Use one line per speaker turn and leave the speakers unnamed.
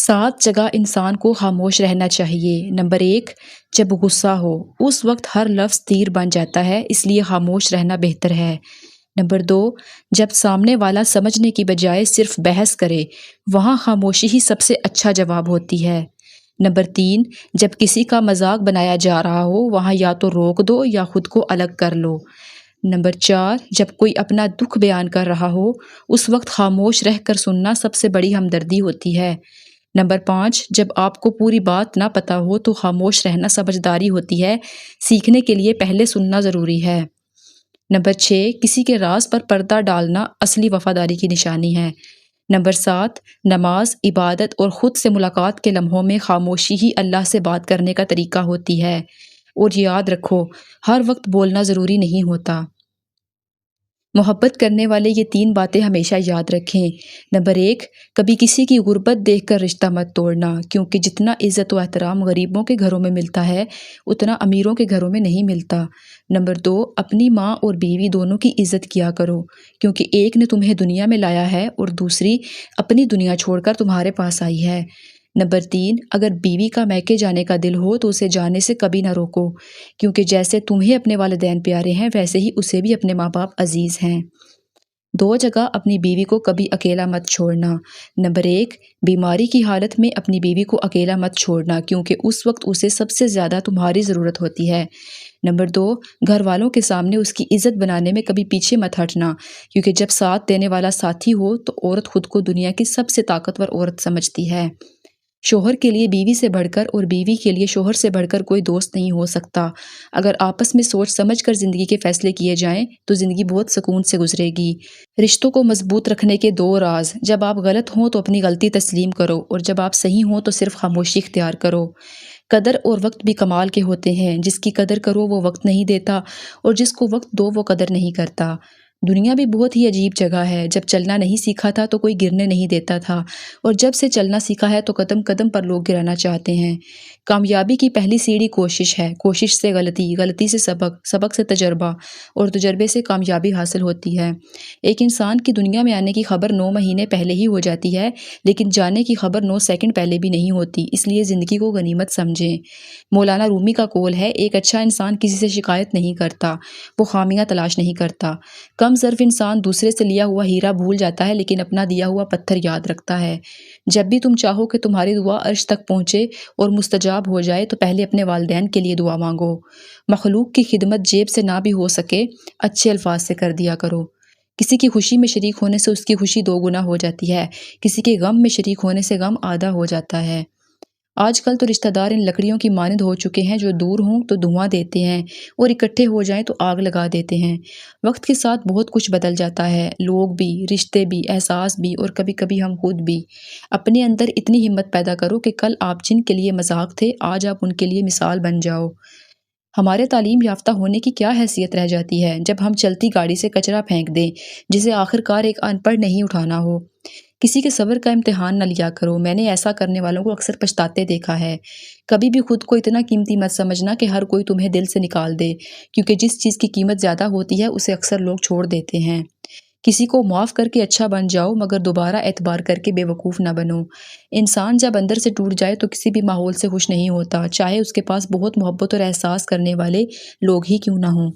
7 جگہ انسان کو خاموش رہنا چاہیے۔ نمبر 1، جب غصہ ہو اس وقت ہر لفظ تیر بن جاتا ہے، اس لیے خاموش رہنا بہتر ہے۔ نمبر 2، جب سامنے والا سمجھنے کی بجائے صرف بحث کرے، وہاں خاموشی ہی سب سے اچھا جواب ہوتی ہے۔ نمبر 3، جب کسی کا مذاق بنایا جا رہا ہو، وہاں یا تو روک دو یا خود کو الگ کر لو۔ نمبر 4، جب کوئی اپنا دکھ بیان کر رہا ہو، اس وقت خاموش رہ کر سننا سب سے بڑی ہمدردی ہوتی ہے۔ نمبر 5، جب آپ کو پوری بات نہ پتہ ہو تو خاموش رہنا سمجھداری ہوتی ہے، سیکھنے کے لیے پہلے سننا ضروری ہے۔ نمبر 6، کسی کے راز پر پردہ ڈالنا اصلی وفاداری کی نشانی ہے۔ نمبر 7، نماز، عبادت اور خود سے ملاقات کے لمحوں میں خاموشی ہی اللہ سے بات کرنے کا طریقہ ہوتی ہے۔ اور یاد رکھو، ہر وقت بولنا ضروری نہیں ہوتا۔ محبت کرنے والے یہ 3 باتیں ہمیشہ یاد رکھیں۔ نمبر 1، کبھی کسی کی غربت دیکھ کر رشتہ مت توڑنا، کیونکہ جتنا عزت و احترام غریبوں کے گھروں میں ملتا ہے، اتنا امیروں کے گھروں میں نہیں ملتا۔ نمبر 2، اپنی ماں اور بیوی دونوں کی عزت کیا کرو، کیونکہ ایک نے تمہیں دنیا میں لایا ہے اور دوسری اپنی دنیا چھوڑ کر تمہارے پاس آئی ہے۔ نمبر 3، اگر بیوی کا میکے جانے کا دل ہو تو اسے جانے سے کبھی نہ روکو، کیونکہ جیسے تمہیں اپنے والدین پیارے ہیں، ویسے ہی اسے بھی اپنے ماں باپ عزیز ہیں۔ 2 جگہ اپنی بیوی کو کبھی اکیلا مت چھوڑنا۔ نمبر 1، بیماری کی حالت میں اپنی بیوی کو اکیلا مت چھوڑنا، کیونکہ اس وقت اسے سب سے زیادہ تمہاری ضرورت ہوتی ہے۔ نمبر 2، گھر والوں کے سامنے اس کی عزت بنانے میں کبھی پیچھے مت ہٹنا، کیونکہ جب ساتھ دینے والا ساتھی ہو تو عورت خود کو دنیا کی سب سے طاقتور عورت سمجھتی ہے۔ شوہر کے لیے بیوی سے بڑھ کر اور بیوی کے لیے شوہر سے بڑھ کر کوئی دوست نہیں ہو سکتا۔ اگر آپس میں سوچ سمجھ کر زندگی کے فیصلے کیے جائیں تو زندگی بہت سکون سے گزرے گی۔ رشتوں کو مضبوط رکھنے کے 2 راز: جب آپ غلط ہوں تو اپنی غلطی تسلیم کرو، اور جب آپ صحیح ہوں تو صرف خاموشی اختیار کرو۔ قدر اور وقت بھی کمال کے ہوتے ہیں۔ جس کی قدر کرو وہ وقت نہیں دیتا، اور جس کو وقت دو وہ قدر نہیں کرتا۔ دنیا بھی بہت ہی عجیب جگہ ہے۔ جب چلنا نہیں سیکھا تھا تو کوئی گرنے نہیں دیتا تھا، اور جب سے چلنا سیکھا ہے تو قدم قدم پر لوگ گرانا چاہتے ہیں۔ کامیابی کی پہلی سیڑھی کوشش ہے، کوشش سے غلطی، غلطی سے سبق، سبق سے تجربہ، اور تجربے سے کامیابی حاصل ہوتی ہے۔ ایک انسان کی دنیا میں آنے کی خبر 9 مہینے پہلے ہی ہو جاتی ہے، لیکن جانے کی خبر 9 سیکنڈ پہلے بھی نہیں ہوتی، اس لیے زندگی کو غنیمت سمجھیں۔ مولانا رومی کا قول ہے، ایک اچھا انسان کسی سے شکایت نہیں کرتا، وہ خامیاں تلاش نہیں کرتا۔ کم ظرف انسان دوسرے سے لیا ہوا ہیرا بھول جاتا ہے، لیکن اپنا دیا ہوا پتھر یاد رکھتا ہے۔ جب بھی تم چاہو کہ تمہاری دعا عرش تک پہنچے اور مستجاب ہو جائے تو پہلے اپنے والدین کے لیے دعا مانگو۔ مخلوق کی خدمت جیب سے نہ بھی ہو سکے، اچھے الفاظ سے کر دیا کرو۔ کسی کی خوشی میں شریک ہونے سے اس کی خوشی 2 گنا ہو جاتی ہے، کسی کے غم میں شریک ہونے سے غم آدھا ہو جاتا ہے۔ آج کل تو رشتہ دار ان لکڑیوں کی مانند ہو چکے ہیں جو دور ہوں تو دھواں دیتے ہیں اور اکٹھے ہو جائیں تو آگ لگا دیتے ہیں۔ وقت کے ساتھ بہت کچھ بدل جاتا ہے، لوگ بھی، رشتے بھی، احساس بھی، اور کبھی کبھی ہم خود بھی۔ اپنے اندر اتنی ہمت پیدا کرو کہ کل آپ جن کے لیے مذاق تھے، آج آپ ان کے لیے مثال بن جاؤ۔ ہمارے تعلیم یافتہ ہونے کی کیا حیثیت رہ جاتی ہے جب ہم چلتی گاڑی سے کچرا پھینک دیں جسے آخر کار ایک ان پڑھ نہیں اٹھانا ہو۔ کسی کے صبر کا امتحان نہ لیا کرو، میں نے ایسا کرنے والوں کو اکثر پچھتاتے دیکھا ہے۔ کبھی بھی خود کو اتنا قیمتی مت سمجھنا کہ ہر کوئی تمہیں دل سے نکال دے، کیونکہ جس چیز کی قیمت زیادہ ہوتی ہے اسے اکثر لوگ چھوڑ دیتے ہیں۔ کسی کو معاف کر کے اچھا بن جاؤ، مگر دوبارہ اعتبار کر کے بے وقوف نہ بنو۔ انسان جب اندر سے ٹوٹ جائے تو کسی بھی ماحول سے خوش نہیں ہوتا، چاہے اس کے پاس بہت محبت اور احساس کرنے والے لوگ ہی کیوں نہ ہوں۔